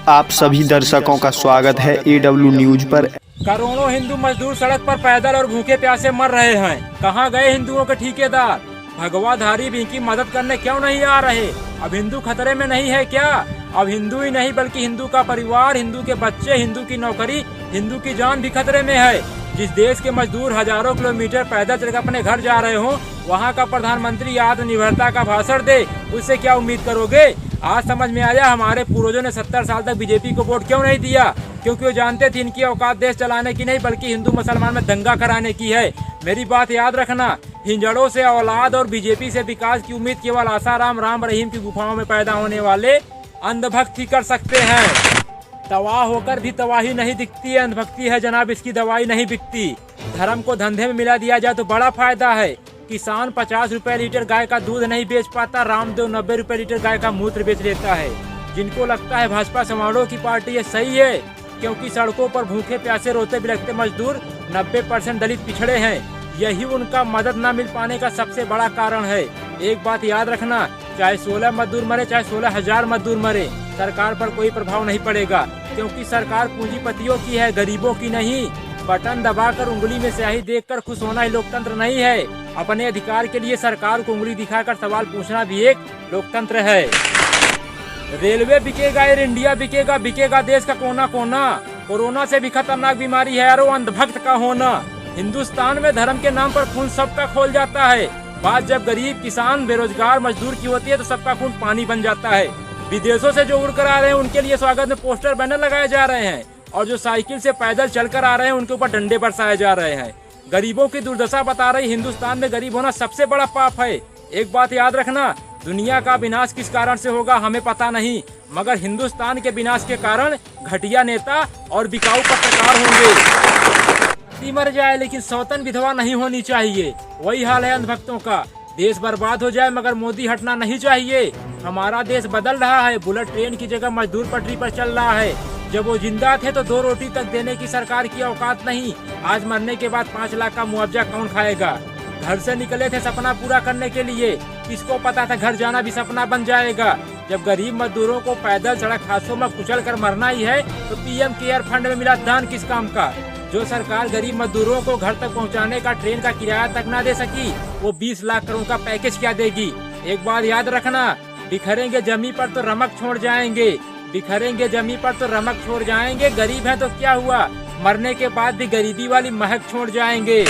आप सभी दर्शकों का स्वागत है AW न्यूज पर। करोड़ों हिंदू मजदूर सड़क पर पैदल और भूखे प्यासे मर रहे हैं। कहाँ गए हिंदुओं के ठेकेदार? भगवाधारी भी इनकी मदद करने क्यों नहीं आ रहे? अब हिंदू खतरे में नहीं है क्या? अब हिंदू ही नहीं बल्कि हिंदू का परिवार, हिंदू के बच्चे, हिंदू की नौकरी, हिंदू की जान भी खतरे में है। जिस देश के मजदूर हजारों किलोमीटर पैदल चलकर अपने घर जा रहे हो, वहाँ का प्रधानमंत्री आत्मनिर्भरता का भाषण दे, उससे क्या उम्मीद करोगे? आज समझ में आया हमारे पूर्वजों ने 70 साल तक बीजेपी को वोट क्यों नहीं दिया। क्योंकि वो जानते थे इनकी औकात देश चलाने की नहीं बल्कि हिंदू मुसलमान में दंगा कराने की है। मेरी बात याद रखना, हिंजड़ों से औलाद और बीजेपी से विकास की उम्मीद केवल आसाराम राम रहीम की गुफाओं में पैदा होने वाले अंधभक्त ही कर सकते हैं। तबाह होकर भी तबाही नहीं दिखती है, अंधभक्ति है जनाब, इसकी दवाई नहीं बिकती। धर्म को धंधे में मिला दिया जाए तो बड़ा फायदा है। किसान 50 रुपए लीटर गाय का दूध नहीं बेच पाता, रामदेव 90 रुपए लीटर गाय का मूत्र बेच लेता है। जिनको लगता है भाजपा समारोह की पार्टी ये सही है, क्योंकि सड़कों पर भूखे प्यासे रोते बिलखते मजदूर 90% दलित पिछड़े हैं। यही उनका मदद न मिल पाने का सबसे बड़ा कारण है। एक बात याद रखना, चाहे 16 मजदूर मरे चाहे 16,000 मजदूर मरे, सरकार पर कोई प्रभाव नहीं पड़ेगा, क्योंकि सरकार पूंजीपतियों की है, गरीबों की नहीं। बटन दबाकर उंगली में स्याही देखकर खुश होना ही लोकतंत्र नहीं है। अपने अधिकार के लिए सरकार को उंगली दिखाकर सवाल पूछना भी एक लोकतंत्र है। रेलवे बिकेगा, एयर इंडिया बिकेगा, बिकेगा देश का कोना कोना। कोरोना से भी खतरनाक बीमारी है यारो अंधभक्त का होना। हिंदुस्तान में धर्म के नाम पर खून सबका खोल जाता है। बात जब गरीब, किसान, बेरोजगार, मजदूर की होती है तो सबका खून पानी बन जाता है। विदेशों से जो उड़ कर आ रहे हैं उनके लिए स्वागत में पोस्टर बैनर लगाए जा रहे हैं, और जो साइकिल से पैदल चलकर आ रहे हैं उनके ऊपर डंडे बरसाए जा रहे हैं। गरीबों की दुर्दशा बता रही हिंदुस्तान में गरीब होना सबसे बड़ा पाप है। एक बात याद रखना, दुनिया का विनाश किस कारण से होगा हमें पता नहीं, मगर हिंदुस्तान के विनाश के कारण घटिया नेता और बिकाऊ पत्रकार होंगे। मर जाए लेकिन सौतन विधवा नहीं होनी चाहिए। वही हाल है अंधभक्तों का। देश बर्बाद हो जाए मगर मोदी हटना नहीं चाहिए। हमारा देश बदल रहा है, बुलेट ट्रेन की जगह मजदूर पटरी पर चल रहा है। जब वो जिंदा थे तो 2 रोटी तक देने की सरकार की औकात नहीं। आज मरने के बाद 5 लाख का मुआवजा कौन खाएगा? घर से निकले थे सपना पूरा करने के लिए, किसको पता था घर जाना भी सपना बन जाएगा। जब गरीब मजदूरों को पैदल सड़क हादसों में कुचल कर मरना ही है तो PM केयर फंड में मिला दान किस काम का? जो सरकार गरीब मजदूरों को घर तक पहुंचाने का ट्रेन का किराया तक ना दे सकी, वो 20 लाख करोड़ का पैकेज क्या देगी? एक बात याद रखना, बिखरेंगे जमी पर तो रमक छोड़ जाएंगे, बिखरेंगे जमी पर तो रमक छोड़ जाएंगे। गरीब है तो क्या हुआ, मरने के बाद भी गरीबी वाली महक छोड़ जाएंगे।